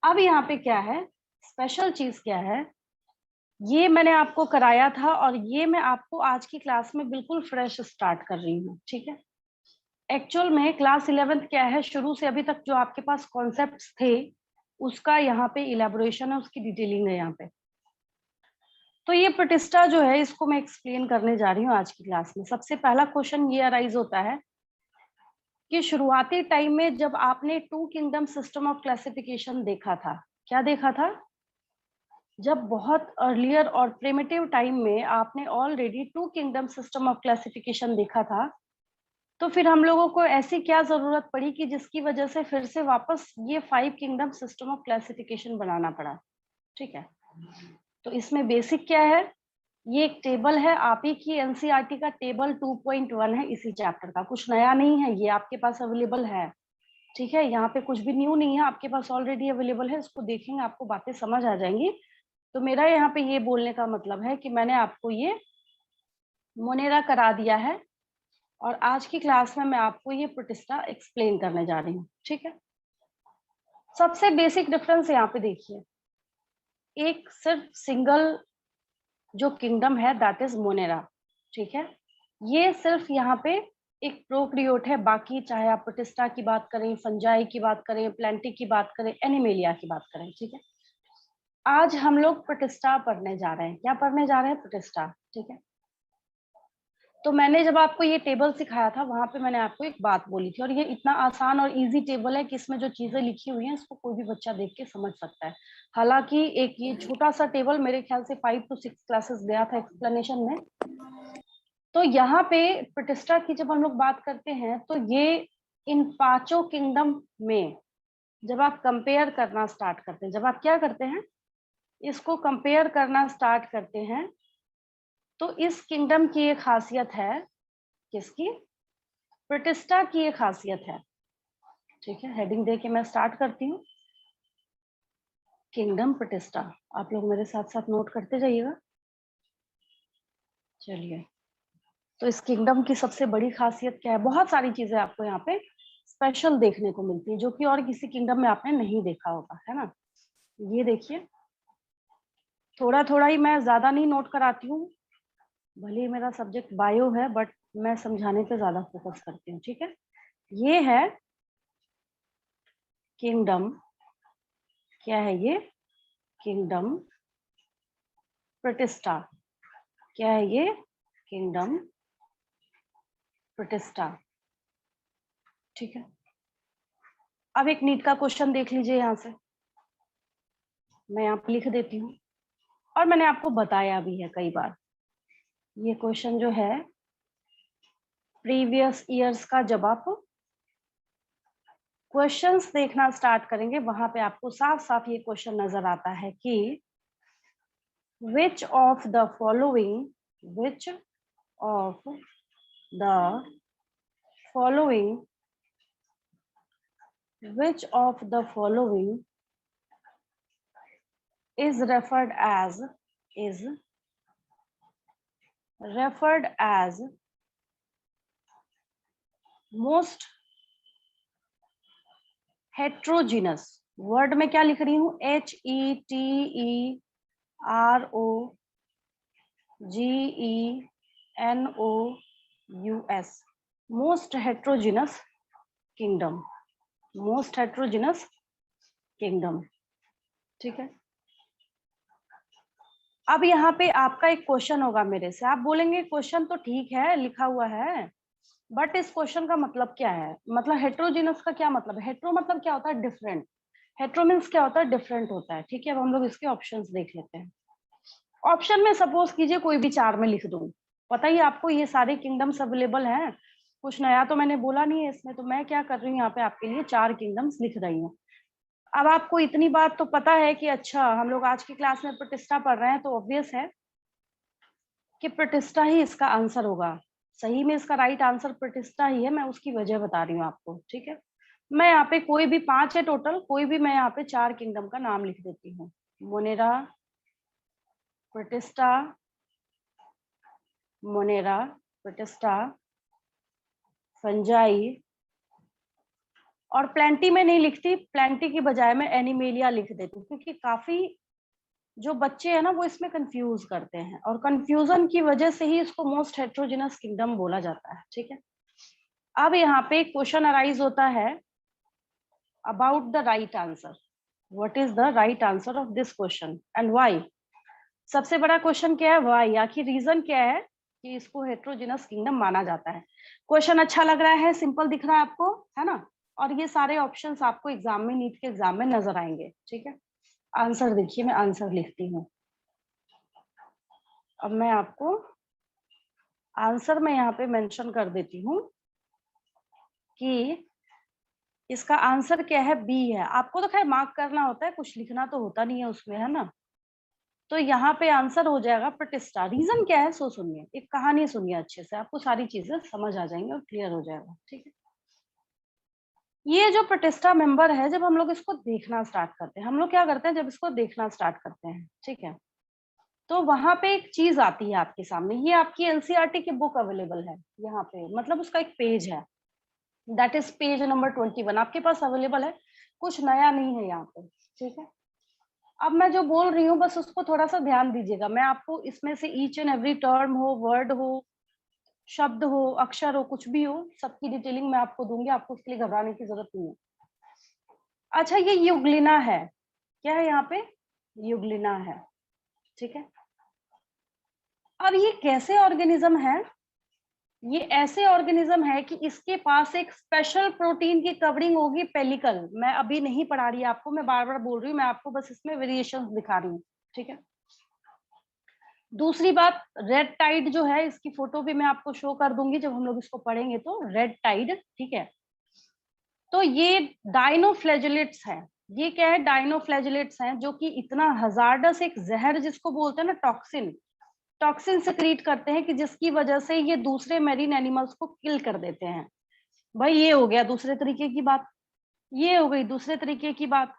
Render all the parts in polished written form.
अब यहाँ पे क्या है, स्पेशल चीज क्या है, ये मैंने आपको कराया था और ये मैं आपको आज की क्लास में बिल्कुल फ्रेश स्टार्ट कर रही हूँ, ठीक है। एक्चुअल में क्लास 11th क्या है, शुरू से अभी तक जो आपके पास कॉन्सेप्ट्स थे उसका यहाँ पे इलेबोरेशन है, उसकी डिटेलिंग है यहाँ पे। तो ये प्रतिष्ठा जो है इसको मैं एक्सप्लेन करने जा रही हूँ आज की क्लास में। सबसे पहला क्वेश्चन ये अराइज होता है कि शुरुआती टाइम में जब आपने two kingdom system of classification देखा था, क्या देखा था, जब बहुत अर्लियर और प्रिमिटिव टाइम में आपने already two kingdom system of classification देखा था, तो फिर हम लोगों को ऐसी क्या जरूरत पड़ी कि जिसकी वजह से फिर से वापस ये 5 किंगडम सिस्टम ऑफ क्लासिफिकेशन बनाना पड़ा, ठीक है। तो इसमें बेसिक क्या है, ये एक टेबल है, आप ही की एनसीईआरटी का टेबल 2.1 है इसी चैप्टर का, कुछ नया नहीं है, ये आपके पास अवेलेबल है, ठीक है। यहाँ पे कुछ भी न्यू नहीं है, आपके पास ऑलरेडी अवेलेबल है, इसको देखेंगे आपको बातें समझ आ जाएंगी। तो मेरा यहाँ पे ये बोलने का मतलब है कि मैंने आपको ये मोनेरा करा दिया है और आज की क्लास में मैं आपको ये प्रतिष्ठा एक्सप्लेन करने जा रही हूँ, ठीक है। सबसे बेसिक डिफरेंस यहाँ पे देखिए, एक सिर्फ सिंगल जो किंगडम है दैट इज मोनेरा, ठीक है। ये सिर्फ यहाँ पे एक प्रोक्रियोट है, बाकी चाहे आप प्रतिष्ठा की बात करें, फंजाई की बात करें, प्लेंटी की बात करें, एनिमेलिया की बात करें, ठीक है। आज हम लोग प्रतिष्ठा पढ़ने जा रहे हैं, क्या पढ़ने जा रहे हैं, प्रतिष्ठा, ठीक है। तो मैंने जब आपको ये टेबल सिखाया था वहां पे मैंने आपको एक बात बोली थी, और ये इतना आसान और इजी टेबल है कि इसमें जो चीजें लिखी हुई हैं इसको कोई भी बच्चा देख के समझ सकता है। हालांकि एक ये छोटा सा टेबल मेरे ख्याल से 5 to 6 क्लासेस गया था एक्सप्लेनेशन में। तो यहाँ पे प्रतिष्ठा की जब हम लोग बात करते हैं तो ये इन पांचों किंगडम में जब आप कंपेयर करना स्टार्ट करते हैं, जब आप क्या करते हैं, इसको कंपेयर करना स्टार्ट करते हैं, तो इस किंगडम की एक खासियत है, किसकी, प्रतिष्ठा की एक खासियत है, ठीक है। हेडिंग दे के मैं स्टार्ट करती हूँ, किंगडम प्रतिष्ठा। आप लोग मेरे साथ साथ नोट करते जाइएगा। चलिए, तो इस किंगडम की सबसे बड़ी खासियत क्या है, बहुत सारी चीजें आपको यहाँ पे स्पेशल देखने को मिलती है जो कि और किसी किंगडम में आपने नहीं देखा होगा, है ना। ये देखिए, थोड़ा थोड़ा ही, मैं ज्यादा नहीं नोट कराती हूँ, भले ही मेरा सब्जेक्ट बायो है बट मैं समझाने पे ज्यादा फोकस करती हूँ, ठीक है। ये है किंगडम, क्या है ये, किंगडम प्रतिष्ठा, क्या है ये, किंगडम प्रतिष्ठा, ठीक है। अब एक नीट का क्वेश्चन देख लीजिए, यहाँ से मैं यहाँ पे लिख देती हूँ और मैंने आपको बताया भी है कई बार। ये क्वेश्चन जो है प्रीवियस ईयर्स का, जब आप क्वेश्चंस देखना स्टार्ट करेंगे वहां पे आपको साफ साफ ये क्वेश्चन नजर आता है कि which of the following, which of the following, which of the following is referred as, is referred as most heterogeneous, word में क्या लिख रही हूँ, HETEROGENous, most heterogeneous kingdom, most heterogeneous kingdom, ठीक है। अब यहाँ पे आपका एक क्वेश्चन होगा मेरे से, आप बोलेंगे क्वेश्चन तो ठीक है लिखा हुआ है बट इस क्वेश्चन का मतलब क्या है, मतलब हेट्रोजिनस का क्या मतलब है, हेट्रो मतलब क्या होता है, डिफरेंट, हेट्रो मीन्स क्या होता है, डिफरेंट होता है, ठीक है। अब हम लोग इसके ऑप्शंस देख लेते हैं। ऑप्शन में सपोज कीजिए कोई भी 4 में लिख दूं, पता ही आपको ये सारे किंगडम्स अवेलेबल हैं, कुछ नया तो मैंने बोला नहीं है इसमें, तो मैं क्या कर रही हूँ यहाँ पे आपके लिए 4 किंगडम्स लिख रही हूँ। अब आपको इतनी बात तो पता है कि अच्छा हम लोग आज की क्लास में प्रतिष्ठा पढ़ रहे हैं, तो ऑब्वियस है कि प्रतिष्ठा ही इसका आंसर होगा, सही में इसका राइट आंसर प्रतिष्ठा ही है, मैं उसकी वजह बता रही हूँ आपको, ठीक है। मैं यहाँ पे कोई भी 5 है टोटल, कोई भी मैं यहाँ पे 4 किंगडम का नाम लिख देती हूँ, मोनेरा, प्रतिष्ठा, मोनेरा, प्रतिष्ठा, फंजाई, और प्लेंटी में नहीं लिखती, प्लेंटी की बजाय मैं एनिमेलिया लिख देती हूँ, क्योंकि काफी जो बच्चे हैं ना वो इसमें कंफ्यूज करते हैं, और कंफ्यूजन की वजह से ही इसको मोस्ट हेट्रोजेनस किंगडम बोला जाता है। ठीक है, अब यहाँ पे क्वेश्चन अराइज होता है about the right answer, what is the right answer of this question and why. सबसे बड़ा क्वेश्चन क्या है, व्हाई, आखिर रीजन क्या है कि इसको हेट्रोजेनस किंगडम माना जाता है। क्वेश्चन अच्छा लग रहा है, सिंपल दिख रहा है आपको, है ना, और ये सारे ऑप्शंस आपको एग्जाम में, नीट के एग्जाम में नजर आएंगे। ठीक है, आंसर देखिए, मैं आंसर लिखती हूँ। अब मैं आपको आंसर में यहाँ पे मेंशन कर देती हूँ कि इसका आंसर क्या है, बी है। आपको तो खैर मार्क करना होता है, कुछ लिखना तो होता नहीं है उसमें, है ना। तो यहाँ पे आंसर हो जाएगा प्रतिष्ठा। रीजन क्या है सो सुनिए, एक कहानी सुनिए अच्छे से, आपको सारी चीजें समझ आ जाएंगी और क्लियर हो जाएगा। ठीक है, ये जो प्रतिष्ठा मेंबर है, जब हम लोग इसको देखना स्टार्ट करते हैं, हम लोग क्या करते हैं जब इसको देखना स्टार्ट करते हैं, ठीक है, तो वहां पे एक चीज आती है आपके सामने। ये आपकी एनसीईआरटी की बुक अवेलेबल है यहाँ पे, मतलब उसका एक पेज है, दैट इज पेज नंबर 21 आपके पास अवेलेबल है। कुछ नया नहीं है यहाँ पे। ठीक है, अब मैं जो बोल रही हूँ बस उसको थोड़ा सा ध्यान दीजिएगा। मैं आपको इसमें से ईच एंड एवरी टर्म हो, वर्ड हो, शब्द हो, अक्षर हो, कुछ भी हो, सबकी डिटेलिंग मैं आपको दूंगी, आपको उसके लिए घबराने की जरूरत नहीं है। अच्छा, ये युग्लिना है, क्या है यहाँ पे, युग्लिना है। ठीक है, अब ये कैसे ऑर्गेनिज्म है, ये ऐसे ऑर्गेनिज्म है कि इसके पास एक स्पेशल प्रोटीन की कवरिंग होगी, पेलिकल। मैं अभी नहीं पढ़ा रही आपको, मैं बार बार बोल रही हूँ, मैं आपको बस इसमें वेरिएशंस दिखा रही हूँ। ठीक है, दूसरी बात, रेड टाइड जो है, इसकी फोटो भी मैं आपको शो कर दूंगी जब हम लोग इसको पढ़ेंगे, तो रेड टाइड। ठीक है, तो ये डाइनोफ्लैजेलेट्स है। ये क्या है, डाइनोफ्लैजेलेट्स हैं, जो कि इतना हजार्डस एक जहर जिसको बोलते हैं ना, टॉक्सिन, टॉक्सिन सिक्रीट करते हैं कि जिसकी वजह से ये दूसरे मेरीन एनिमल्स को किल कर देते हैं। भाई ये हो गया दूसरे तरीके की बात, ये हो गई दूसरे तरीके की बात।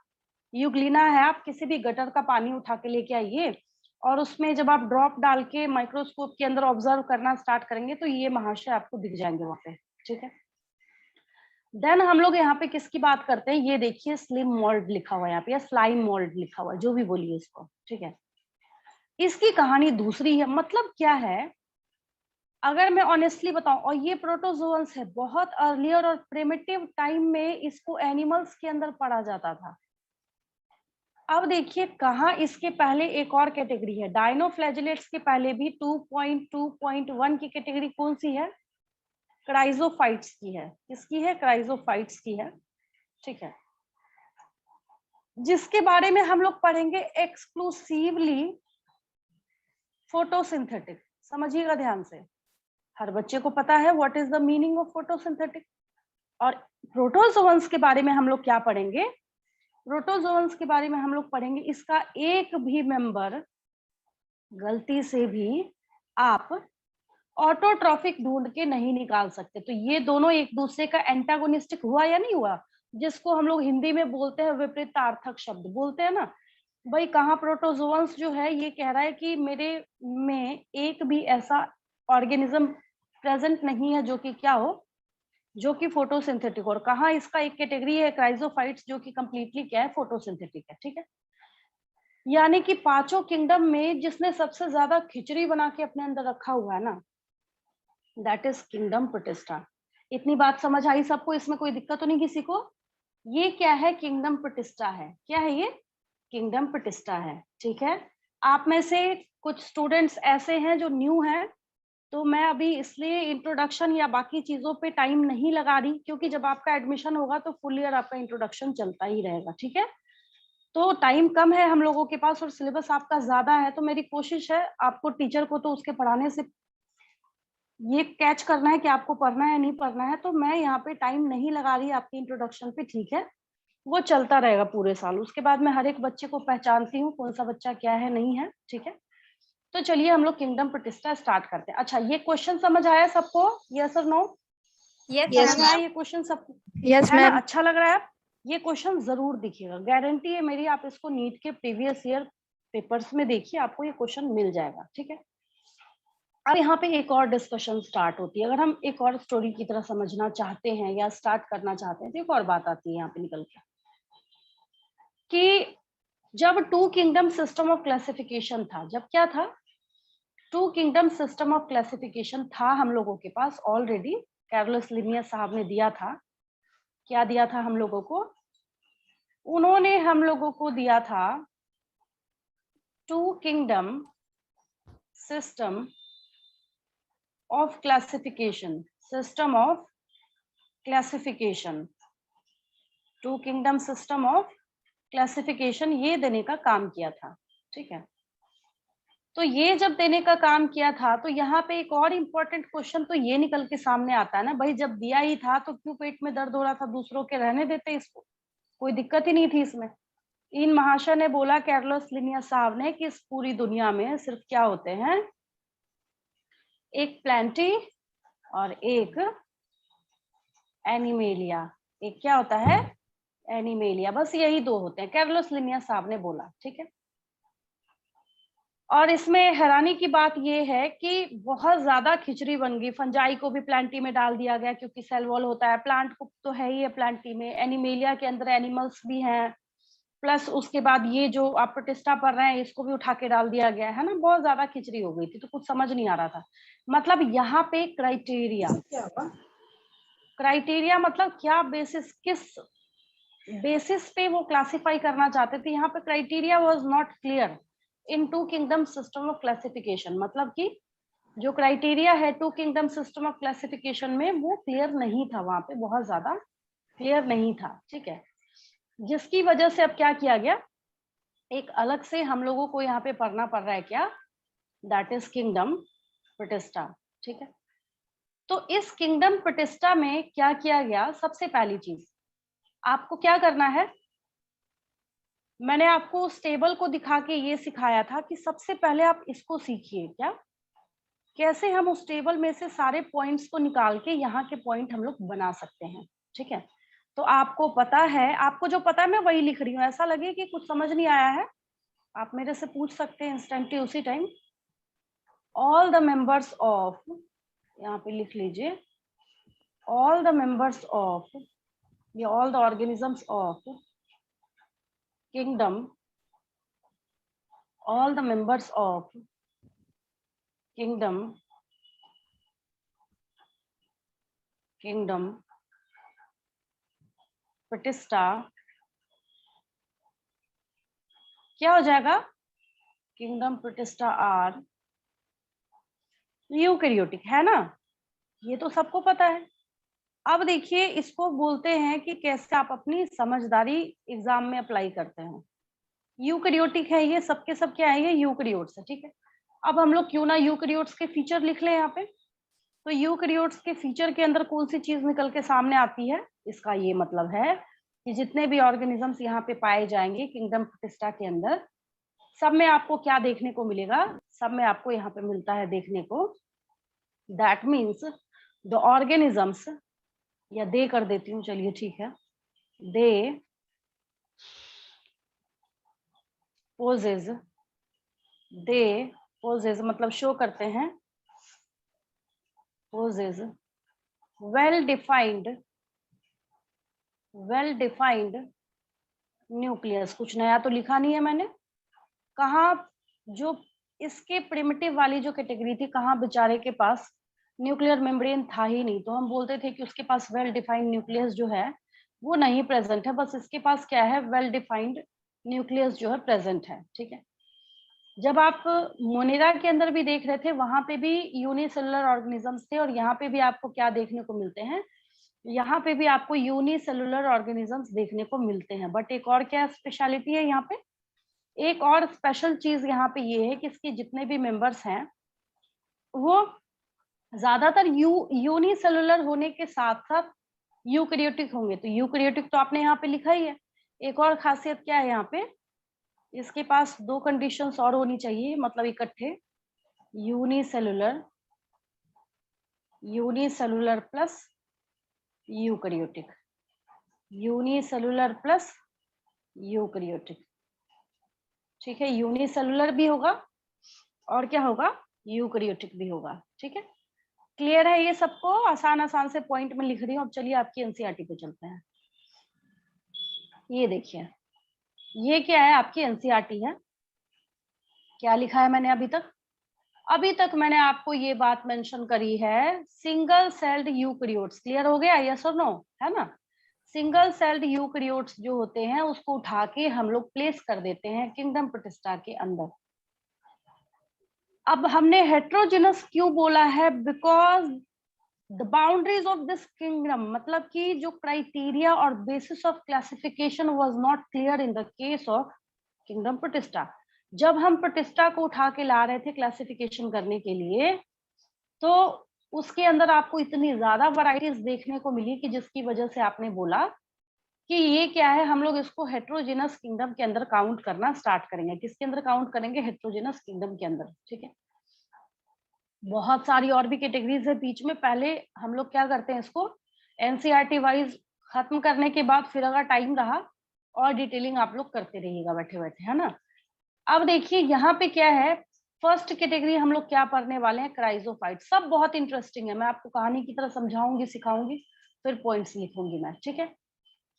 यूग्लिना है, आप किसी भी गटर का पानी उठा के लेके आइए और उसमें जब आप ड्रॉप डाल के माइक्रोस्कोप के अंदर ऑब्जर्व करना स्टार्ट करेंगे तो ये महाशय आपको दिख जाएंगे वहां पे। ठीक है, देन हम लोग यहाँ पे किसकी बात करते हैं, ये देखिए स्लिम मोल्ड लिखा हुआ है यहाँ पे, या स्लाइम मोल्ड लिखा हुआ है, जो भी बोलिए इसको। ठीक है, इसकी कहानी दूसरी है। मतलब क्या है, अगर मैं ऑनेस्टली बताऊं, और ये प्रोटोजोअन्स है, बहुत अर्लियर और प्रिमिटिव टाइम में इसको एनिमल्स के अंदर पढ़ा जाता था। अब देखिए कहाँ इसके पहले एक और कैटेगरी है, डायनोफ्लैजेलेट्स के पहले भी 2.2.1 की कैटेगरी कौन सी है, क्राइजोफाइट्स की है। किसकी है, क्राइजोफाइट्स की है। ठीक है, जिसके बारे में हम लोग पढ़ेंगे एक्सक्लूसिवली फोटोसिंथेटिक। समझिएगा ध्यान से, हर बच्चे को पता है what is the meaning of photosynthetic. और प्रोटोजोअन्स के बारे में हम लोग क्या पढ़ेंगे, प्रोटोजोअन्स के बारे में हम लोग पढ़ेंगे इसका एक भी मेंबर गलती से भी आप ऑटोट्रॉफिक ढूंढ के नहीं निकाल सकते। तो ये दोनों एक दूसरे का एंटागोनिस्टिक हुआ या नहीं हुआ, जिसको हम लोग हिंदी में बोलते हैं विपरीतार्थक शब्द बोलते हैं ना। भाई कहाँ प्रोटोजोअन्स जो है ये कह रहा है कि मेरे में एक भी ऐसा ऑर्गेनिज्म प्रेजेंट नहीं है जो कि क्या हो, जो कि फोटोसिंथेटिक। और कहाँ इसका एक कैटेगरी है क्राइजोफाइट्स, जो कि कंप्लीटली क्या है, फोटोसिंथेटिक है। ठीक है, यानी कि पांचों किंगडम में जिसने सबसे ज्यादा खिचड़ी बना के अपने अंदर रखा हुआ है ना, दैट इज किंगडम प्रोटिस्टा। इतनी बात समझ आई सबको, इसमें कोई दिक्कत तो नहीं किसी को। ये क्या है, किंगडम प्रोटिस्टा है। क्या है ये, किंगडम प्रोटिस्टा है। ठीक है, आप में से कुछ स्टूडेंट्स ऐसे हैं जो न्यू हैं, तो मैं अभी इसलिए इंट्रोडक्शन या बाकी चीजों पे टाइम नहीं लगा रही, क्योंकि जब आपका एडमिशन होगा तो फुल ईयर आपका इंट्रोडक्शन चलता ही रहेगा। ठीक है, तो टाइम कम है हम लोगों के पास और सिलेबस आपका ज्यादा है, तो मेरी कोशिश है आपको टीचर को तो उसके पढ़ाने से ये कैच करना है कि आपको पढ़ना है नहीं पढ़ना है। तो मैं यहाँ पे टाइम नहीं लगा रही आपकी इंट्रोडक्शन पे। ठीक है, वो चलता रहेगा पूरे साल, उसके बाद मैं हर एक बच्चे को पहचानती हूँ कौन सा बच्चा क्या है नहीं है। ठीक है, तो चलिए हम लोग किंगडम प्रतिष्ठा स्टार्ट करते हैं। अच्छा, ये क्वेश्चन समझ आया सबको, यस और नो? यस समझ आया ये क्वेश्चन सबको, यस है ना? मैम। अच्छा लग रहा है? ये क्वेश्चन जरूर दिखिएगा, गारंटी है मेरी, आप इसको नीट के प्रीवियस ईयर पेपर्स में देखिए, आपको ये क्वेश्चन मिल जाएगा। ठीक है, अब यहाँ पे एक और डिस्कशन स्टार्ट होती है। अगर हम एक और स्टोरी की तरह समझना चाहते हैं या स्टार्ट करना चाहते हैं तो एक और बात आती है यहाँ पे निकल के, कि जब two kingdom system of classification था, जब क्या था, two kingdom system of classification था हम लोगों के पास ऑलरेडी, कैरोलस लिनियस साहब ने दिया था। क्या दिया था हम लोगों को? उन्होंने हम लोगों को दिया था two kingdom system of classification, system of classification, two kingdom system of classification, ये देने का काम किया था। ठीक है, तो ये जब देने का काम किया था तो यहाँ पे एक और इम्पोर्टेंट क्वेश्चन तो ये निकल के सामने आता है ना भाई, जब दिया ही था तो क्यों पेट में दर्द हो रहा था, दूसरों के रहने देते इसको, कोई दिक्कत ही नहीं थी इसमें। इन महाशय ने बोला, कैरोलस लिनियस साहब ने, कि इस पूरी दुनिया में सिर्फ क्या होते हैं, एक प्लेंटी और एक एनिमेलिया। एक क्या होता है? एनिमेलिया, बस यही दो होते हैं, कैरोलस लिनियस साहब ने बोला। ठीक है, और इसमें हैरानी की बात यह है कि बहुत ज्यादा खिचड़ी बन गई। फंजाई को भी प्लांटी में डाल दिया गया क्योंकि सेल वॉल होता है, प्लांट को तो है ही है प्लांटी में, एनिमेलिया के अंदर एनिमल्स भी हैं, प्लस उसके बाद ये जो आप प्रोटिस्टा पढ़ रहे हैं इसको भी उठा के डाल दिया गया है ना। बहुत ज्यादा खिचड़ी हो गई थी तो कुछ समझ नहीं आ रहा था। मतलब यहाँ पे क्राइटेरिया, क्राइटेरिया मतलब क्या बेसिस, किस बेसिस पे वो क्लासिफाई करना चाहते थे, यहाँ पे criteria was not clear in two kingdom system of classification. मतलब कि जो क्राइटेरिया है two kingdom system of classification में वो क्लियर नहीं था, वहां पे बहुत ज्यादा क्लियर नहीं था। ठीक है, जिसकी वजह से अब क्या किया गया, एक अलग से हम लोगों को यहाँ पे पढ़ना पड़ रहा है, क्या, दैट इज किंगडम प्रोटिस्टा। ठीक है, तो इस किंगडम प्रोटिस्टा में क्या किया गया, सबसे पहली चीज आपको क्या करना है, मैंने आपको उस टेबल को दिखा के ये सिखाया था कि सबसे पहले आप इसको सीखिए, क्या, कैसे हम उस टेबल में से सारे पॉइंट्स को निकाल के यहाँ के पॉइंट हम लोग बना सकते हैं। ठीक है, तो आपको पता है, आपको जो पता है मैं वही लिख रही हूँ, ऐसा लगे कि कुछ समझ नहीं आया है आप मेरे से पूछ सकते हैं इंस्टेंटली उसी time. All the members of, यहाँ पे लिख लीजिए, ऑल द मेंबर्स ऑफ, ये all the organisms of kingdom, all the members of kingdom protista, क्या हो जाएगा, किंगडम प्रोटिस्टा आर यूकैरियोटिक, है ना, ये तो सबको पता है। अब देखिए इसको बोलते हैं कि कैसे आप अपनी समझदारी एग्जाम में अप्लाई करते हैं। यूकैरियोटिक है, ये सबके सब क्या है, ये यूकैरियोट्स है। ठीक है, अब हम लोग क्यों ना यूकैरियोट्स के फीचर लिख लें यहाँ पे। तो यूकैरियोट्स के फीचर के अंदर कौन सी चीज निकल के सामने आती है, इसका ये मतलब है कि जितने भी ऑर्गेनिजम्स यहाँ पे पाए जाएंगे किंगडम प्रोटिस्टा के अंदर, सब में आपको क्या देखने को मिलेगा, सब में आपको यहाँ पे मिलता है देखने को, दैट मीन्स द ऑर्गेनिजम्स, या दे कर देती हूँ, चलिए ठीक है, दे पोजेज, दे पोजेज मतलब शो करते हैं, पोजेज वेल डिफाइंड न्यूक्लियस। कुछ नया तो लिखा नहीं है मैंने, कहाँ जो इसके प्रिमिटिव वाली जो कैटेगरी थी, कहाँ बेचारे के पास न्यूक्लियर मेम्ब्रेन था ही नहीं, तो हम बोलते थे कि उसके पास वेल डिफाइंड न्यूक्लियस जो है वो नहीं प्रेजेंट है, बस इसके पास क्या है, वेल डिफाइंड न्यूक्लियस जो है प्रेजेंट है। ठीक है, जब आप मोनेरा के अंदर भी देख रहे थे वहां पे भी यूनिसेलुलर ऑर्गेनिजम्स थे, और यहाँ पे भी आपको क्या देखने को मिलते हैं, यहाँ पे भी आपको यूनिसेलुलर ऑर्गेनिजम्स देखने को मिलते हैं। बट एक और क्या स्पेशलिटी है यहाँ पे, एक और स्पेशल चीज यहाँ पे ये है कि इसके जितने भी मेंबर्स हैं वो ज्यादातर यूनिसेलुलर होने के साथ साथ यूकैरियोटिक होंगे। तो यूकैरियोटिक तो आपने यहाँ पे लिखा ही है। एक और खासियत क्या है यहाँ पे, इसके पास दो कंडीशंस और होनी चाहिए, मतलब इकट्ठे, unicellular, unicellular plus eukaryotic, unicellular plus eukaryotic. ठीक है, यूनिसेलुलर भी होगा और क्या होगा, यूकैरियोटिक भी होगा। ठीक है, क्लियर है ये सबको? आसान आसान से पॉइंट में लिख रही हूँ। अब चलिए आपकी एनसीईआरटी पे चलते हैं। ये देखिए, ये क्या है, आपकी एनसीईआरटी है। क्या लिखा है मैंने अभी तक? अभी तक मैंने आपको ये बात मेंशन करी है, सिंगल सेल्ड यूकैरियोट्स। क्लियर हो गया? यस और नो? है ना? सिंगल सेल्ड यूकैरियोट्स जो होते हैं उसको उठा के हम लोग प्लेस कर देते हैं किंगडम प्रोटिस्टा के अंदर। अब हमने हेट्रोजिनस क्यों बोला है? Because the boundaries of this kingdom, मतलब कि जो क्राइटेरिया और basis of classification was not clear in the case of kingdom protista. जब हम प्रोटिस्टा को उठा के ला रहे थे क्लासिफिकेशन करने के लिए, तो उसके अंदर आपको इतनी ज्यादा वैरायटीज देखने को मिली कि जिसकी वजह से आपने बोला कि ये क्या है, हम लोग इसको हेट्रोजिनस किंगडम के अंदर काउंट करना स्टार्ट करेंगे। किसके अंदर काउंट करेंगे? हेट्रोजिनस किंगडम के अंदर। ठीक है, बहुत सारी और भी कैटेगरीज है बीच में। पहले हम लोग क्या करते हैं, इसको एनसीईआरटी वाइज खत्म करने के बाद फिर अगर टाइम रहा और डिटेलिंग आप लोग करते रहिएगा बैठे बैठे, है ना? अब देखिए यहाँ पे क्या है, फर्स्ट कैटेगरी हम लोग क्या पढ़ने वाले हैं, क्राइजोफाइट। सब बहुत इंटरेस्टिंग है, मैं आपको कहानी की तरह समझाऊंगी, सिखाऊंगी, फिर पॉइंट्स लिखूंगी मैं। ठीक है,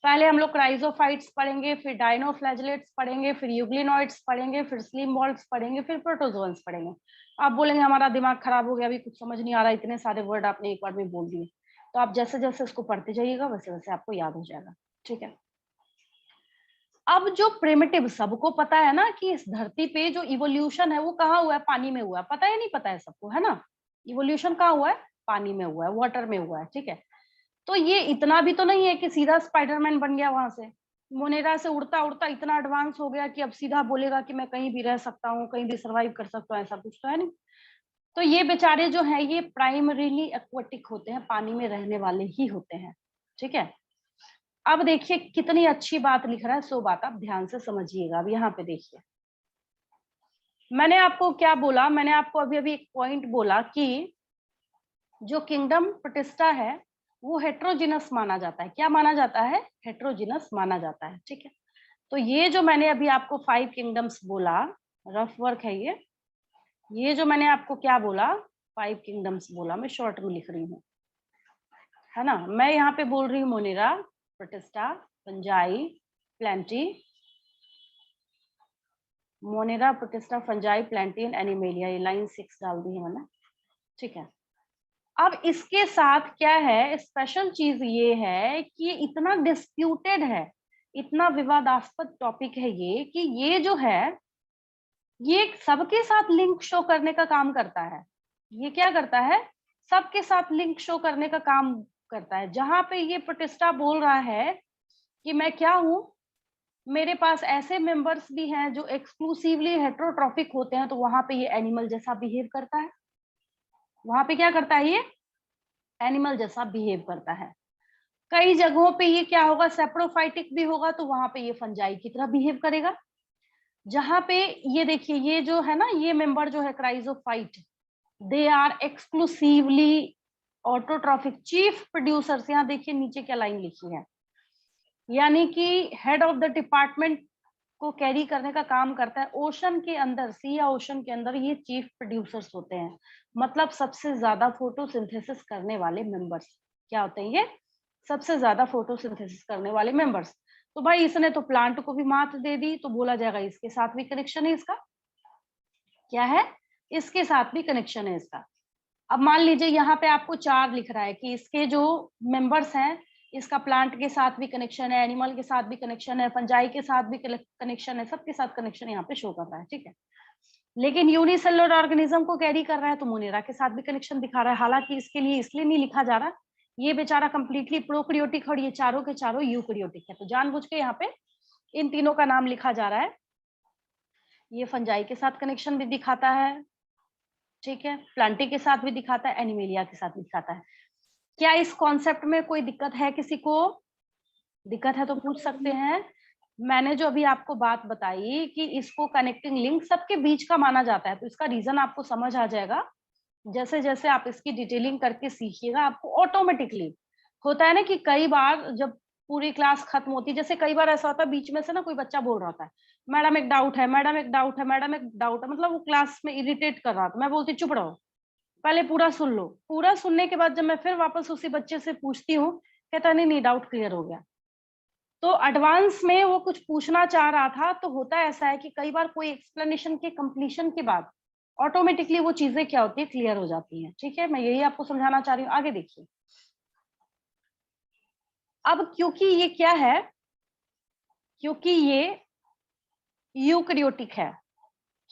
पहले हम लोग क्राइजोफाइट्स पढ़ेंगे, फिर डायनोफ्लैजेलेट्स पढ़ेंगे, फिर यूग्लिनॉइड्स पढ़ेंगे, फिर स्लिम वॉल्ट्स पढ़ेंगे, फिर प्रोटोजोअन्स पढ़ेंगे। आप बोलेंगे हमारा दिमाग खराब हो गया, अभी कुछ समझ नहीं आ रहा, इतने सारे वर्ड आपने एक बार में बोल दिए। तो आप जैसे जैसे उसको पढ़ते जाइएगा वैसे वैसे आपको याद हो जाएगा। ठीक है, अब जो प्रिमिटिव, सबको पता है ना कि इस धरती पे जो इवोल्यूशन है वो कहाँ हुआ है? पानी में हुआ है। पता है नहीं पता है सबको, है ना? इवोल्यूशन कहाँ हुआ है? पानी में हुआ है, वाटर में हुआ है। ठीक है, तो ये इतना भी तो नहीं है कि सीधा स्पाइडरमैन बन गया वहां से, मोनेरा से उड़ता उड़ता इतना एडवांस हो गया कि अब सीधा बोलेगा कि मैं कहीं भी रह सकता हूँ, कहीं भी सरवाइव कर सकता हूँ। ऐसा कुछ तो है नहीं। तो ये बेचारे जो है ये प्राइमरीली एक्वाटिक होते हैं, पानी में रहने वाले ही होते हैं। ठीक है, अब देखिए कितनी अच्छी बात लिख रहा है, सो बात आप ध्यान से समझिएगा। अब यहाँ पे देखिए, मैंने आपको क्या बोला, मैंने आपको अभी अभी एक पॉइंट बोला कि जो किंगडम प्रोटिस्टा है वो हेट्रोजिनस माना जाता है। क्या माना जाता है? हेट्रोजिनस माना जाता है। ठीक है, तो ये जो मैंने अभी आपको 5 किंगडम्स बोला, रफ वर्क है ये जो मैंने आपको क्या बोला, 5 किंगडम्स बोला, मैं शॉर्ट में लिख रही हूँ, है ना? मैं यहाँ पे बोल रही हूँ Monera, protista, fungi, plenty, Monera, protista, fungi, plenty and animalia. ये लाइन 6 डाल दी है मैंने। ठीक है, अब इसके साथ क्या है, स्पेशल चीज ये है कि इतना डिस्प्यूटेड है, इतना विवादास्पद टॉपिक है ये, कि ये जो है ये सबके साथ लिंक शो करने का काम करता है। ये क्या करता है? सबके साथ लिंक शो करने का काम करता है। जहां पे ये प्रोटिस्टा बोल रहा है कि मैं क्या हूं, मेरे पास ऐसे मेंबर्स भी हैं जो एक्सक्लूसिवली हेट्रोट्रॉफिक होते हैं, तो वहां पे ये एनिमल जैसा बिहेव करता है। वहां पे क्या करता है? ये एनिमल जैसा बिहेव करता है। कई जगहों पे ये क्या होगा, सेप्रोफाइटिक भी होगा, तो वहां पे ये फंजाई की तरह बिहेव करेगा। जहां पे ये देखिए, ये जो है ना, ये मेंबर जो है chrysophyte, they are exclusively autotrophic chief producers. यहाँ देखिए नीचे क्या लाइन लिखी है, यानी कि हेड ऑफ द डिपार्टमेंट को कैरी करने का काम करता है। ओशन के अंदर, सी या ओशन के अंदर ये चीफ प्रोड्यूसर्स होते हैं, मतलब सबसे ज्यादा फोटोसिंथेसिस करने वाले मेंबर्स। क्या होते हैं ये? सबसे ज्यादा फोटोसिंथेसिस करने वाले मेंबर्स। तो भाई इसने तो प्लांट को भी मात दे दी, तो बोला जाएगा इसके साथ भी कनेक्शन है इसका। क्या है? इसके साथ भी कनेक्शन है इसका। अब मान लीजिए यहाँ पे आपको 4 लिख रहा है कि इसके जो मेंबर्स हैं, इसका प्लांट के साथ भी कनेक्शन है, एनिमल के साथ भी कनेक्शन है, फंजाई के साथ भी कनेक्शन है, सबके साथ कनेक्शन यहाँ पे शो कर रहा है। ठीक है, लेकिन यूनिसेलुलर ऑर्गेनिज्म को कैरी कर रहा है, तो मोनेरा के साथ भी कनेक्शन दिखा रहा है। हालांकि इसके लिए इसलिए नहीं लिखा जा रहा, ये बेचारा कंप्लीटली प्रोकैरियोटिक और ये चारों के चारों यूकैरियोटिक है, तो जानबूझ के यहाँ पे इन तीनों का नाम लिखा जा रहा है। ये फंजाई के साथ कनेक्शन भी दिखाता है, ठीक है, प्लांटी के साथ भी दिखाता है, एनिमेलिया के साथ भी दिखाता है। क्या इस कॉन्सेप्ट में कोई दिक्कत है? किसी को दिक्कत है तो पूछ सकते हैं। मैंने जो अभी आपको बात बताई कि इसको कनेक्टिंग लिंक सबके बीच का माना जाता है, तो इसका रीजन आपको समझ आ जाएगा। जैसे जैसे आप इसकी डिटेलिंग करके सीखिएगा, आपको ऑटोमेटिकली होता है ना कि कई बार जब पूरी क्लास खत्म होती है, जैसे कई बार ऐसा होता है बीच में से ना कोई बच्चा बोल रहा होता है, मैडम एक डाउट है, मैडम एक डाउट है, मैडम एक डाउट है, मतलब वो क्लास में इरिटेट कर रहा था। मैं बोलती चुप रहो, पहले पूरा सुन लो। पूरा सुनने के बाद जब मैं फिर वापस उसी बच्चे से पूछती हूँ, कहता नहीं नहीं डाउट क्लियर हो गया। तो एडवांस में वो कुछ पूछना चाह रहा था। तो होता ऐसा है कि कई बार कोई एक्सप्लेनेशन के कंप्लीशन के बाद ऑटोमेटिकली वो चीजें क्या होती है, क्लियर हो जाती हैं। ठीक है, मैं यही आपको समझाना चाह रही हूँ। आगे देखिए, अब क्योंकि ये क्या है, क्योंकि ये यूकैरियोटिक है।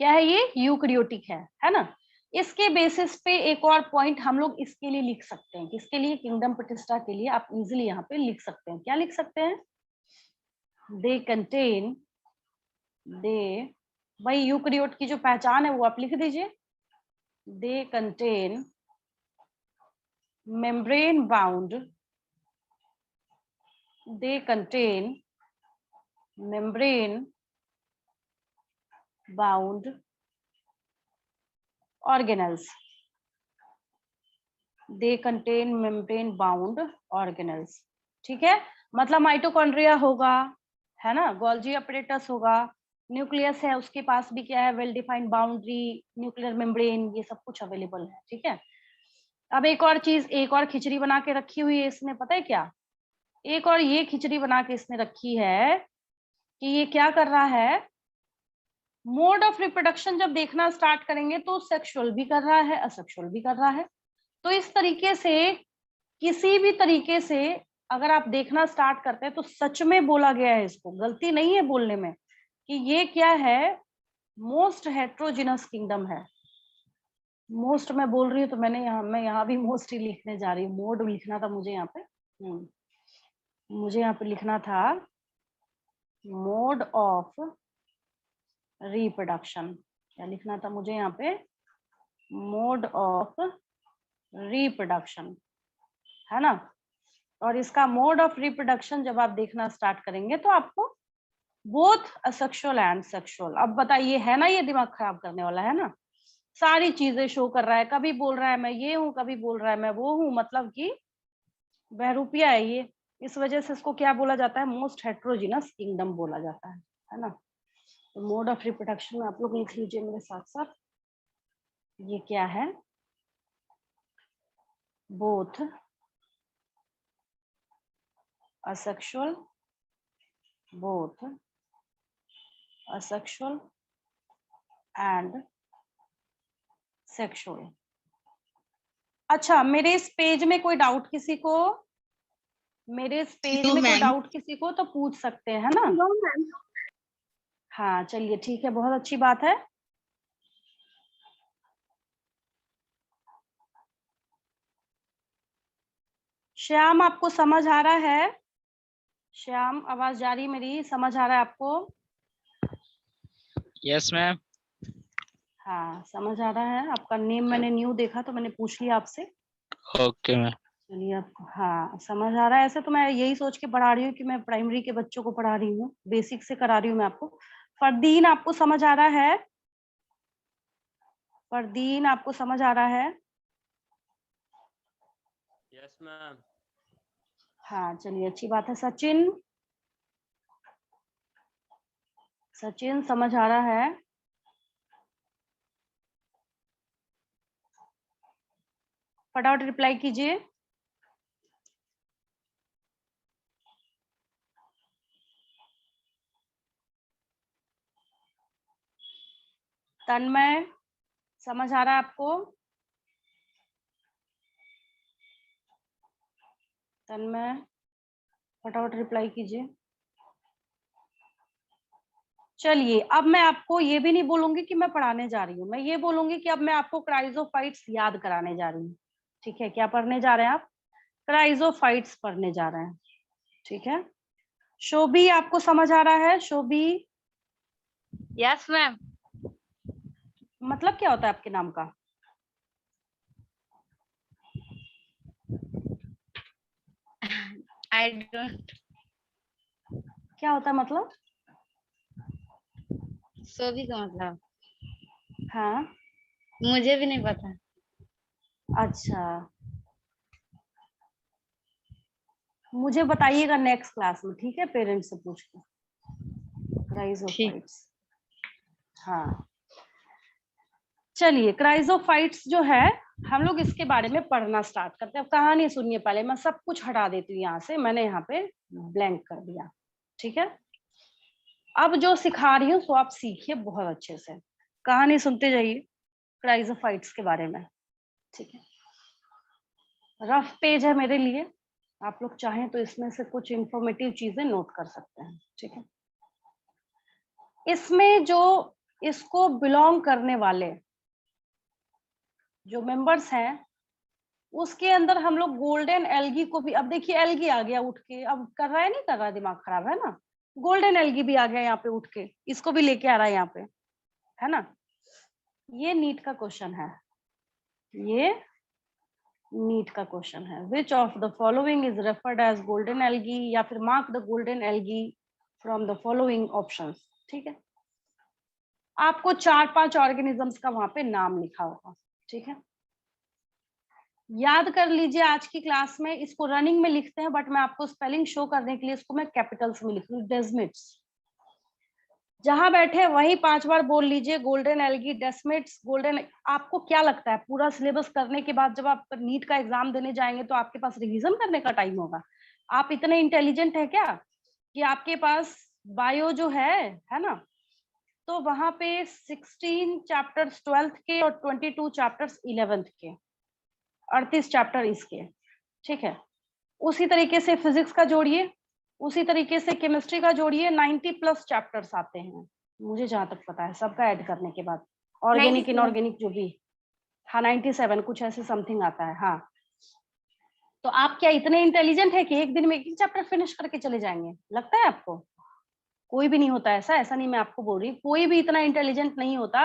क्या है ये? यूकैरियोटिक है ना। इसके बेसिस पे एक और पॉइंट हम लोग इसके लिए लिख सकते हैं। किसके लिए? किंगडम प्रतिष्ठा के लिए आप इजीली यहाँ पे लिख सकते हैं। क्या लिख सकते हैं? दे कंटेन, दे, भाई यूकैरियोट की जो पहचान है वो आप लिख दीजिए। They contain membrane bound, they contain membrane bound organelles, they contain membrane bound organelles. ठीक है, मतलब माइटोकॉन्ड्रिया होगा, है ना, गोल्जी अपरेटस होगा, न्यूक्लियस है, उसके पास भी क्या है, well defined boundary, nuclear membrane, ये सब कुछ अवेलेबल है। ठीक है, अब एक और चीज, एक और खिचड़ी बना के रखी हुई है इसने, पता है क्या? एक और ये खिचड़ी बना के इसने रखी है कि ये क्या कर रहा है, मोड ऑफ रिप्रोडक्शन जब देखना स्टार्ट करेंगे तो सेक्सुअल भी कर रहा है, असेक्सुअल भी कर रहा है। तो इस तरीके से किसी भी तरीके से अगर आप देखना स्टार्ट करते हैं तो सच में बोला गया है, इसको गलती नहीं है बोलने में, कि ये क्या है, मोस्ट हेट्रोजिनस किंगडम है। मोस्ट मैं बोल रही हूँ तो मैं यहाँ भी मोस्ट ही लिखने जा रही हूँ। मोड लिखना था मुझे यहाँ पे, मुझे यहाँ पे लिखना था मोड ऑफ रिप्रोडक्शन। क्या लिखना था मुझे यहाँ पे? मोड ऑफ रिप्रोडक्शन, है ना। और इसका मोड ऑफ रिप्रोडक्शन जब आप देखना स्टार्ट करेंगे तो आपको बोथ असेक्सुअल एंड सेक्सुअल, अब बताइए, है ना ये दिमाग खराब करने वाला, है ना। सारी चीजें शो कर रहा है, कभी बोल रहा है मैं ये हूँ, कभी बोल रहा है मैं वो हूँ, मतलब कि बहरूपिया है ये। इस वजह से इसको क्या बोला जाता है? मोस्ट हेट्रोजिनस किंगडम बोला जाता है ना। तो मोड ऑफ रिप्रोडक्शन में आप लोग लिख लीजिए मेरे साथ साथ, ये क्या है, both asexual, both asexual and sexual। अच्छा, मेरे इस पेज में कोई डाउट किसी को? मेरे इस पेज में कोई डाउट किसी को तो पूछ सकते हैं, है ना। हाँ चलिए ठीक है, बहुत अच्छी बात है। श्याम आपको समझ आ रहा है? श्याम आवाज जा रही मेरी, समझ आ रहा है आपको? Yes ma'am. हाँ समझ आ रहा है। आपका नेम मैंने न्यू देखा तो मैंने पूछ लिया आपसे। Okay ma'am. चलिए आपको हाँ समझ आ रहा है। ऐसे तो मैं यही सोच के पढ़ा रही हूँ कि मैं प्राइमरी के बच्चों को पढ़ा रही हूँ, बेसिक से करा रही हूँ मैं आपको। फरदीन आपको समझ आ रहा है? फरदीन आपको समझ आ रहा है? Yes ma'am. हाँ चलिए अच्छी बात है। सचिन, सचिन समझ आ रहा है? फटाफट रिप्लाई कीजिए। तन्मय समझ आ रहा है आपको? तन्मय फटाफट रिप्लाई कीजिए। चलिए अब मैं आपको ये भी नहीं बोलूंगी कि मैं पढ़ाने जा रही हूँ, मैं ये बोलूंगी कि अब मैं आपको क्राइजोफाइट्स याद कराने जा रही हूँ। ठीक है, क्या पढ़ने जा रहे हैं आप? क्राइजोफाइट्स पढ़ने जा रहे हैं। ठीक है, शोभी आपको समझ आ रहा है? शोभी, यस मैम। मतलब क्या होता है आपके नाम का? I don't. क्या होता है मतलब? शोभी का मतलब? हाँ मुझे भी नहीं पता। अच्छा, मुझे बताइएगा नेक्स्ट क्लास में, ठीक है, पेरेंट्स से पूछ के। क्राइजोफाइट्स। हाँ चलिए, क्राइजोफाइट्स जो है हम लोग इसके बारे में पढ़ना स्टार्ट करते हैं। अब कहानी सुनिए, पहले मैं सब कुछ हटा देती हूँ यहाँ से, मैंने यहाँ पे ब्लैंक कर दिया, ठीक है। अब जो सिखा रही हूँ सो आप सीखिए बहुत अच्छे से, कहानी सुनते जाइए क्राइजोफाइट्स के बारे में, ठीक है। रफ पेज है मेरे लिए, आप लोग चाहें तो इसमें से कुछ इंफॉर्मेटिव चीजें नोट कर सकते हैं, ठीक है। इसमें जो इसको बिलोंग करने वाले जो मेंबर्स हैं उसके अंदर हम लोग गोल्डन एल्गी को भी, अब देखिए एल्गी आ गया उठ के, अब कर रहा है नहीं कर रहा है, दिमाग खराब है ना। गोल्डन एल्गी भी आ गया यहाँ पे उठ के, इसको भी लेके आ रहा है यहाँ पे, है ना। ये नीट का क्वेश्चन है, ये नीट का क्वेश्चन है। Which of the following is referred as golden algae, या फिर mark the golden algae from the following options, ठीक है। आपको 4-5 ऑर्गेनिजम्स का वहां पे नाम लिखा होगा, ठीक है। याद कर लीजिए आज की क्लास में इसको रनिंग में लिखते हैं, बट मैं आपको स्पेलिंग शो करने के लिए इसको मैं कैपिटल्स में लिख रही हूँ, डेस्मिड्स। जहां बैठे वही 5 बार बोल लीजिए, गोल्डन एल्गी, डेस्मिड्स, गोल्डन। आपको क्या लगता है पूरा सिलेबस करने के बाद जब आप नीट का एग्जाम देने जाएंगे तो आपके पास रिवीजन करने का टाइम होगा? आप इतने इंटेलिजेंट है क्या कि आपके पास बायो जो है ना, तो वहां पे 16 चैप्टर्स 12th के और 22 चैप्टर्स 11th के, 38 चैप्टर इसके, ठीक है। उसी तरीके से फिजिक्स का जोड़िए, उसी तरीके से केमिस्ट्री का जोड़िए, 90+ चैप्टर्स आते हैं मुझे जहां तक पता है, सबका ऐड करने के बाद, ऑर्गेनिक 97। इनऑर्गेनिक जो भी। हाँ 97 कुछ ऐसे समथिंग आता है। हाँ तो आप क्या इतने इंटेलिजेंट है कि एक दिन में एक चैप्टर फिनिश करके चले जाएंगे? लगता है आपको? कोई भी नहीं होता ऐसा, ऐसा नहीं मैं आपको बोल रही, कोई भी इतना इंटेलिजेंट नहीं होता।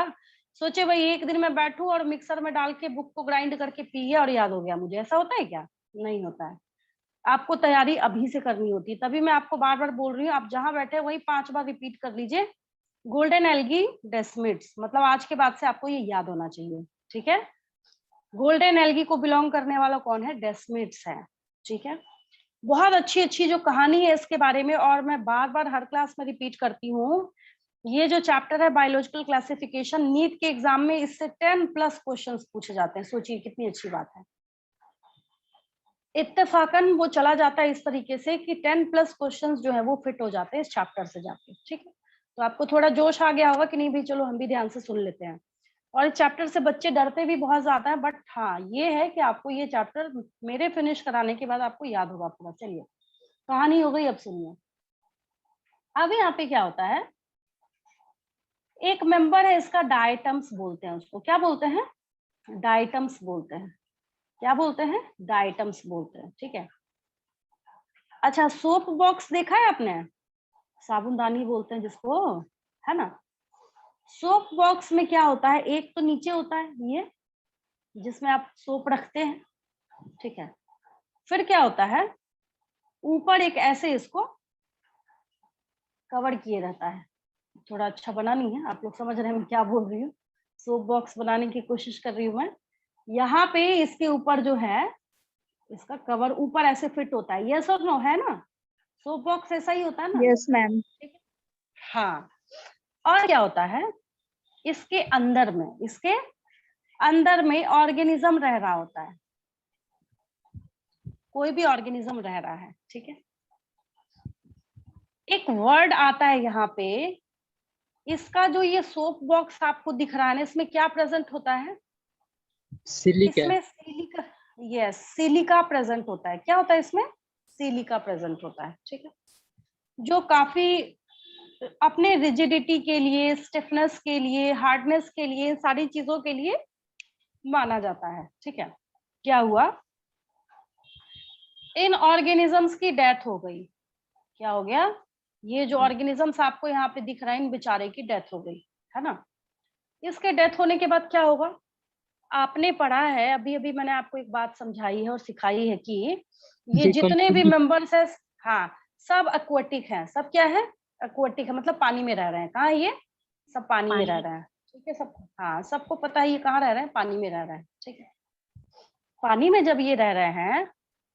सोचे भाई एक दिन में बैठूं और मिक्सर में डाल के बुक को ग्राइंड करके पी गया और याद हो गया मुझे, ऐसा होता है क्या? नहीं होता है। आपको तैयारी अभी से करनी होती है, तभी मैं आपको बार बार बोल रही हूँ, आप जहां बैठे वही 5 बार रिपीट कर लीजिए, गोल्डन एल्गी डेस्मिड्स, मतलब आज के बाद से आपको ये याद होना चाहिए, ठीक है। गोल्डन एल्गी को बिलोंग करने वाला कौन है? डेस्मिड्स है, ठीक है। बहुत अच्छी अच्छी जो कहानी है इसके बारे में, और मैं बार बार हर क्लास में रिपीट करती हूँ, ये जो चैप्टर है बायोलॉजिकल क्लासिफिकेशन, नीट के एग्जाम में इससे 10+ क्वेश्चंस पूछे जाते हैं, सोचिए कितनी अच्छी बात है। इत्तेफाकन वो चला जाता है इस तरीके से कि 10+ क्वेश्चंस जो है वो फिट हो जाते हैं इस चैप्टर से जाके, ठीक है। तो आपको थोड़ा जोश आ गया होगा कि नहीं भाई चलो हम भी ध्यान से सुन लेते हैं। और इस चैप्टर से बच्चे डरते भी बहुत ज्यादा है, बट हाँ ये है कि आपको ये चैप्टर मेरे फिनिश कराने के बाद आपको याद होगा पूरा। चलिए कहानी हो गई, अब सुनिए। अब यहाँ पे क्या होता है, एक मेंबर है इसका, डायटम्स बोलते हैं उसको, क्या बोलते हैं? डायटम्स बोलते हैं। क्या बोलते हैं? डायटम्स बोलते हैं, ठीक है। अच्छा सोप बॉक्स देखा है आपने? साबुनदानी बोलते हैं जिसको, है ना। सोप बॉक्स में क्या होता है, एक तो नीचे होता है ये जिसमें आप सोप रखते हैं, ठीक है। फिर क्या होता है, ऊपर एक ऐसे इसको कवर किए रहता है। थोड़ा अच्छा बना नहीं है, आप लोग समझ रहे हैं मैं क्या बोल रही हूँ, सोप बॉक्स बनाने की कोशिश कर रही हूँ मैं। यहाँ पे इसके ऊपर जो है इसका कवर ऊपर ऐसे फिट होता है, यस और नो, है ना। सोप बॉक्स ऐसा ही होता है ना, यस मैम। ठीक है। हाँ और क्या होता है, इसके अंदर में ऑर्गेनिज्म रह रहा होता है, कोई भी ऑर्गेनिज्म रह रहा है, ठीक है। एक वर्ड आता है यहाँ पे, इसका जो ये सोप बॉक्स आपको दिख रहा है ना, इसमें क्या प्रेजेंट होता है? सिलिका। इसमें सिलिका, यस सिलिका प्रेजेंट होता है। क्या होता है इसमें? सिलिका प्रेजेंट होता है, ठीक है। जो काफी अपने रिजिडिटी के लिए, स्टिफनेस के लिए, हार्डनेस के लिए, सारी चीजों के लिए माना जाता है, ठीक है। क्या हुआ, इन ऑर्गेनिजम्स की डेथ हो गई। क्या हो गया, ये जो ऑर्गेनिजम्स आपको यहाँ पे दिख रहे हैं इन बेचारे की डेथ हो गई, है ना। इसके डेथ होने के बाद क्या होगा, आपने पढ़ा है, अभी अभी मैंने आपको एक बात समझाई है और सिखाई है कि ये जितने भी मेंबर्स है, हाँ सब एक्वाटिक हैं। सब क्या है? एक्वाटिक है, मतलब पानी में रह रहे हैं। कहाँ है ये? सब पानी में रह रहे हैं, ठीक है। सब हाँ सबको पता है ये कहाँ रह रहे हैं, पानी में रह रहे हैं, ठीक है। पानी में जब ये रह रहे हैं,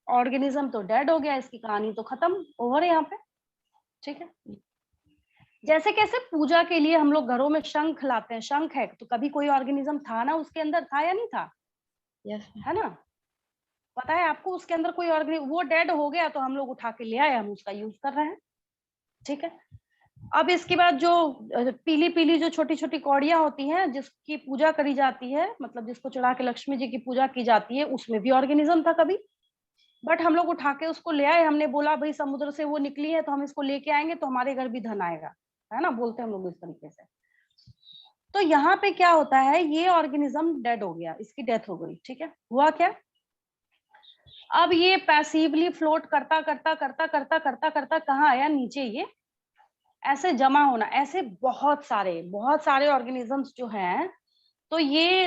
ऑर्गेनिज्म तो डेड हो गया, इसकी कहानी तो खत्म, ओवर है यहाँ पे, ठीक है। जैसे कैसे पूजा के लिए हम लोग घरों में शंख लाते हैं, शंख है तो कभी कोई ऑर्गेनिज्म था ना उसके अंदर, था या नहीं था, यस है ना? पता है आपको उसके अंदर कोई ऑर्गेनिज्म, वो डेड हो गया तो हम लोग उठा के ले आए, हम उसका यूज कर रहे हैं, ठीक है। अब इसके बाद जो पीली पीली जो छोटी छोटी कौड़ियां होती हैं जिसकी पूजा करी जाती है, मतलब जिसको चढ़ा के लक्ष्मी जी की पूजा की जाती है, उसमें भी ऑर्गेनिज्म था कभी, बट हम लोग उठा के उसको ले आए, हमने बोला भाई समुद्र से वो निकली है तो हम इसको लेके आएंगे तो हमारे घर भी धन आएगा, है ना, बोलते हैं हम लोग इस तरीके से। तो यहाँ पे क्या होता है, ये ऑर्गेनिज्म डेड हो गया, इसकी डेथ हो गई, ठीक है। हुआ क्या, अब ये पैसिवली फ्लोट करता करता करता करता करता करता कहाँ आया, नीचे, ये ऐसे जमा होना, ऐसे बहुत सारे ऑर्गेनिजम्स जो हैं, तो ये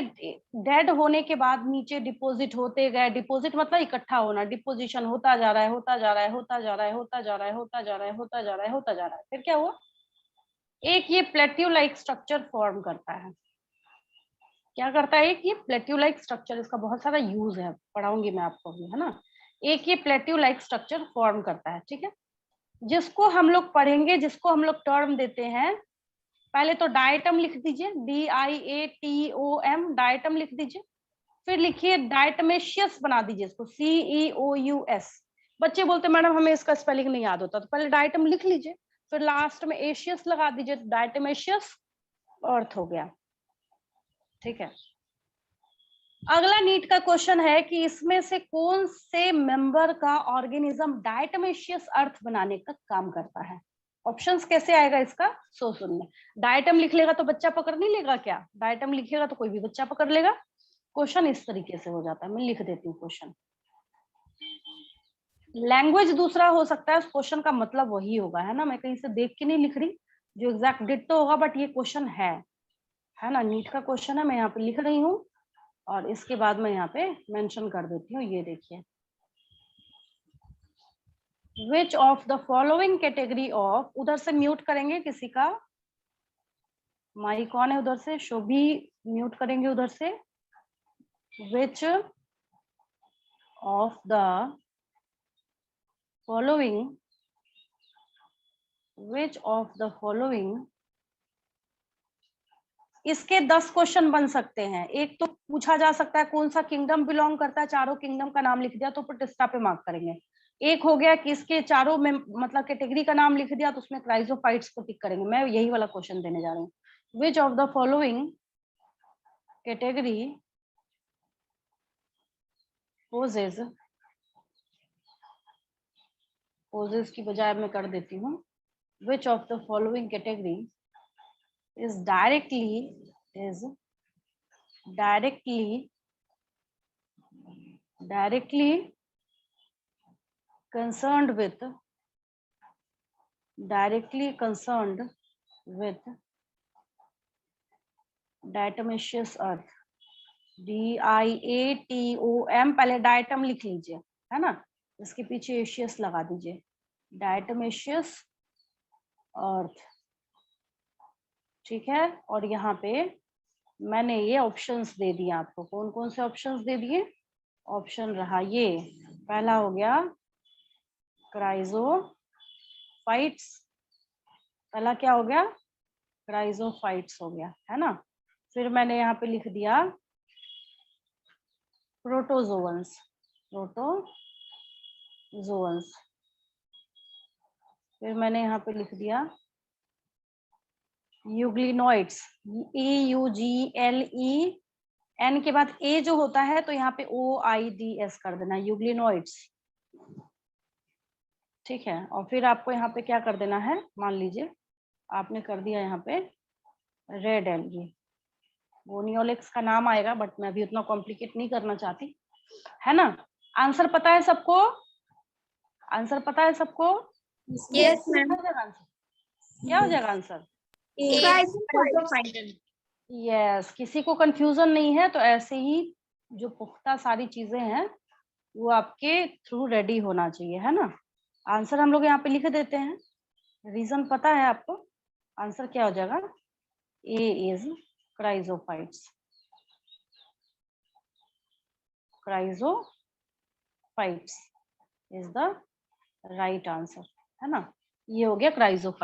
डेड होने के बाद नीचे डिपॉजिट होते गए, डिपॉजिट मतलब इकट्ठा होना, डिपोजिशन होता जा रहा है, होता जा रहा है, होता जा रहा है, होता जा रहा है, होता जा रहा है, होता जा रहा है, होता जा रहा है, फिर क्या हुआ, एक ये प्लेट्यू लाइक स्ट्रक्चर फॉर्म करता है। क्या करता है, एक ये प्लेट्यू लाइक स्ट्रक्चर, इसका बहुत सारा यूज है, पढ़ाऊंगी मैं आपको भी, है ना। एक ये प्लेट्यू लाइक स्ट्रक्चर फॉर्म करता है, ठीक है, जिसको हम लोग पढ़ेंगे, जिसको हम लोग टर्म देते हैं, पहले तो डायटम लिख दीजिए, DIATOM, डायटम लिख दीजिए, फिर लिखिए डायटमेशियस, बना दीजिए इसको CEOUS। बच्चे बोलते मैडम हमें इसका स्पेलिंग नहीं याद होता, तो पहले डायटम लिख लीजिए, फिर लास्ट में एशियस लगा दीजिए, डायटमेशियस अर्थ हो गया, ठीक है। अगला नीट का क्वेश्चन है कि इसमें से कौन से मेंबर का ऑर्गेनिज्म डायटमेशियस अर्थ बनाने का काम करता है। ऑप्शंस कैसे आएगा इसका, सो सुनने। डायटम लिख लेगा तो बच्चा पकड़ नहीं लेगा क्या, डायटम लिखेगा तो कोई भी बच्चा पकड़ लेगा। क्वेश्चन इस तरीके से हो जाता है, मैं लिख देती हूँ क्वेश्चन। लैंग्वेज दूसरा हो सकता है, उस क्वेश्चन का मतलब वही होगा, है ना, मैं कहीं से देख के नहीं लिख रही जो एग्जैक्ट डिट्टो होगा, बट ये क्वेश्चन है ना, नीट का क्वेश्चन है, मैं यहाँ पे लिख रही हूँ और इसके बाद मैं यहाँ पे मेंशन कर देती हूँ, ये देखिए। विच of the following category of, उधर से म्यूट करेंगे किसी का माइक कौन है उधर से, शोभी म्यूट करेंगे उधर से। विच of the following, which of the following, इसके 10 क्वेश्चन बन सकते हैं। एक तो पूछा जा सकता है कौन सा किंगडम बिलोंग करता है, चारों किंगडम का नाम लिख दिया तो प्रतिष्ठा पे मार्क करेंगे। एक हो गया कि इसके चारों में मतलब कैटेगरी का नाम लिख दिया तो उसमें क्राइजोफाइट्स को टिक करेंगे। मैं यही वाला क्वेश्चन देने जा रही हूँ। Which of the following category poses, poses की बजाय मैं कर देती हूँ which of the following category is directly concerned with diatomaceous earth, DIATOM, पहले डायटम लिख लीजिए, है ना, इसके पीछे एशियस लगा दीजिए, डायटोमेशियस अर्थ, ठीक है। और यहाँ पे मैंने ये ऑप्शंस दे दिए आपको, कौन कौन से ऑप्शंस दे दिए, ऑप्शन रहा ये, पहला हो गया क्राइजोफाइट्स, पहला क्या हो गया, क्राइजोफाइट्स हो गया, है ना। फिर मैंने यहाँ पे लिख दिया प्रोटोजोअन्स, फिर मैंने यहाँ पे लिख दिया यूग्लिनोइड्स, EUGLEN के बाद ए जो होता है तो यहाँ पे OIDS कर देना, यूग्लिनोइड्स, ठीक है। और फिर आपको यहाँ पे क्या कर देना है, मान लीजिए आपने कर दिया यहाँ पे रेड एल्गी, बोनियोलिक्स का नाम आएगा बट मैं अभी उतना कॉम्प्लिकेट नहीं करना चाहती, है ना। आंसर पता है सबको, आंसर पता है सबको, यस मैम। क्या हो जाएगा आंसर, क्राइजोफाइट। यस। किसी को कंफ्यूजन नहीं है तो ऐसे ही जो पुख्ता सारी चीजें हैं वो आपके थ्रू रेडी होना चाहिए, है ना। आंसर हम लोग यहाँ पे लिख देते हैं, रीजन पता है आपको, आंसर क्या हो जाएगा, A is chrysophytes, chrysophytes is the right answer, है ना। ये हो गया क्राइजोफाइट्स।